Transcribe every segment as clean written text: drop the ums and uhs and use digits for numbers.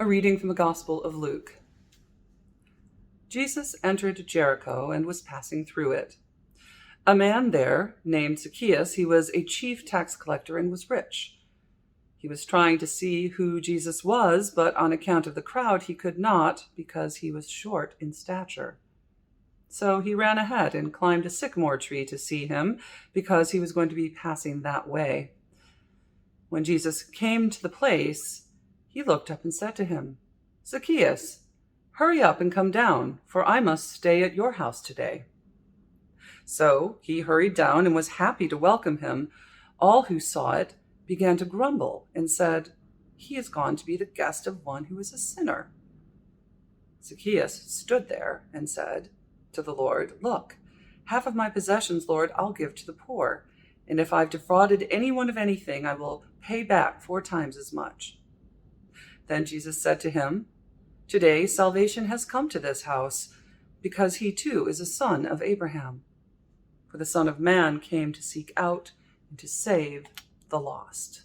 A reading from the Gospel of Luke. Jesus entered Jericho and was passing through it. A man there, named Zaccheus, he was a chief tax collector and was rich. He was trying to see who Jesus was, but on account of the crowd he could not, because he was short in stature. So he ran ahead and climbed a sycamore tree to see him, because he was going to be passing that way. When Jesus came to the place, he looked up and said to him, "Zaccheus, hurry up and come down, for I must stay at your house today." So he hurried down and was happy to welcome him. All who saw it began to grumble and said, "He is gone to be the guest of one who is a sinner." Zaccheus stood there and said to the Lord, "Look, half of my possessions, Lord, I'll give to the poor. And if I've defrauded anyone of anything, I will pay back 4 times as much." Then Jesus said to him, "Today salvation has come to this house, because he too is a son of Abraham. For the Son of Man came to seek out and to save the lost."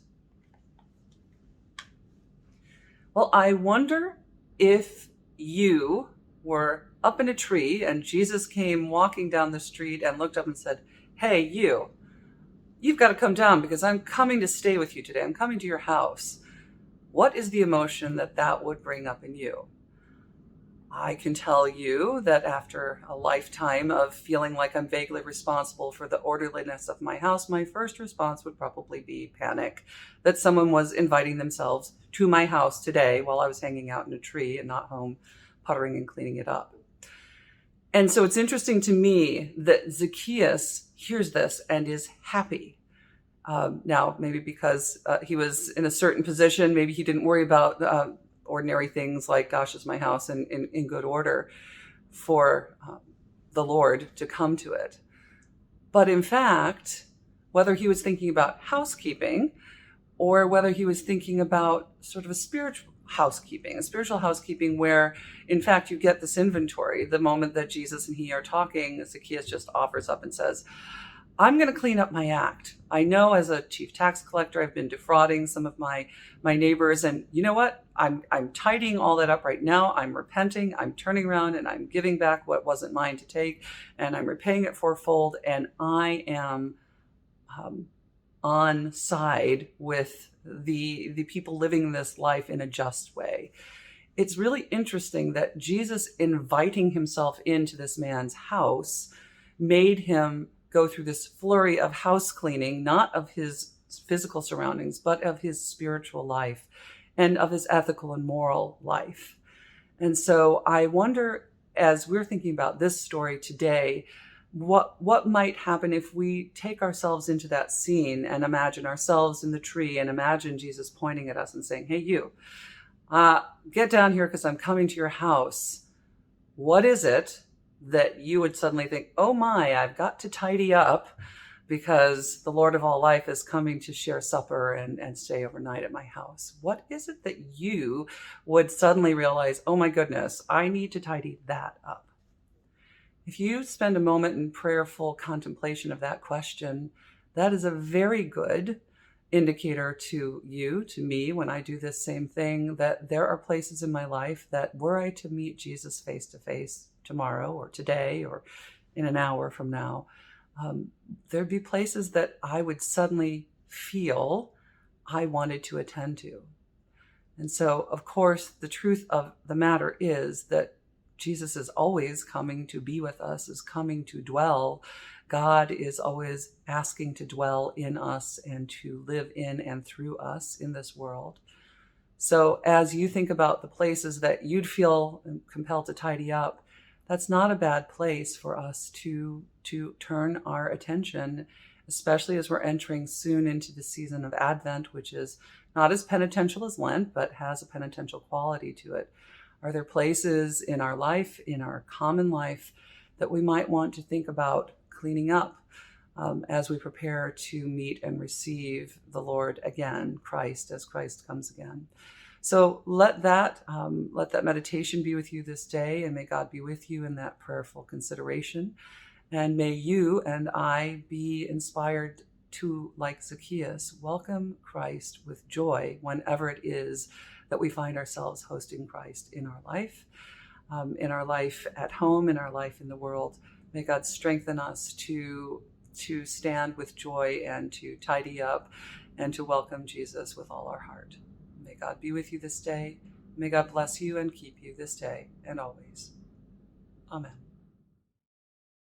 Well, I wonder if you were up in a tree and Jesus came walking down the street and looked up and said, "Hey, you've got to come down because I'm coming to stay with you today. I'm coming to your house." What is the emotion that would bring up in you? I can tell you that after a lifetime of feeling like I'm vaguely responsible for the orderliness of my house, my first response would probably be panic that someone was inviting themselves to my house today while I was hanging out in a tree and not home puttering and cleaning it up. And so it's interesting to me that Zaccheus hears this and is happy. Now, maybe because he was in a certain position, maybe he didn't worry about ordinary things like, gosh, is my house in good order for the Lord to come to it. But in fact, whether he was thinking about housekeeping or whether he was thinking about sort of a spiritual housekeeping where, in fact, you get this inventory. The moment that Jesus and he are talking, Zaccheus just offers up and says, "I'm going to clean up my act. I know as a chief tax collector, I've been defrauding some of my neighbors. And you know what? I'm tidying all that up right now. I'm repenting. I'm turning around and I'm giving back what wasn't mine to take. And I'm repaying it fourfold. And I am on side with the people living this life in a just way." It's really interesting that Jesus inviting himself into this man's house made him go through this flurry of house cleaning, not of his physical surroundings, but of his spiritual life and of his ethical and moral life. And so I wonder, as we're thinking about this story today, what might happen if we take ourselves into that scene and imagine ourselves in the tree and imagine Jesus pointing at us and saying, "Hey, you, get down here because I'm coming to your house." What is it that you would suddenly think, "Oh my, I've got to tidy up because the Lord of all life is coming to share supper and stay overnight at my house"? What is it that you would suddenly realize, "Oh my goodness, I need to tidy that up"? If you spend a moment in prayerful contemplation of that question, that is a very good indicator to you, to me, when I do this same thing, that there are places in my life that were I to meet Jesus face to face tomorrow or today or in an hour from now, there'd be places that I would suddenly feel I wanted to attend to. And so, of course, the truth of the matter is that Jesus is always coming to be with us, is coming to dwell. God is always asking to dwell in us and to live in and through us in this world. So as you think about the places that you'd feel compelled to tidy up, that's not a bad place for us to turn our attention, especially as we're entering soon into the season of Advent, which is not as penitential as Lent, but has a penitential quality to it. Are there places in our life, in our common life, that we might want to think about cleaning up as we prepare to meet and receive the Lord again, Christ, as Christ comes again? So let that meditation be with you this day, and may God be with you in that prayerful consideration. And may you and I be inspired to, like Zaccheus, welcome Christ with joy whenever it is that we find ourselves hosting Christ in our life at home, in our life in the world. May God strengthen us to stand with joy and to tidy up and to welcome Jesus with all our heart. May God be with you this day. May God bless you and keep you this day and always. Amen.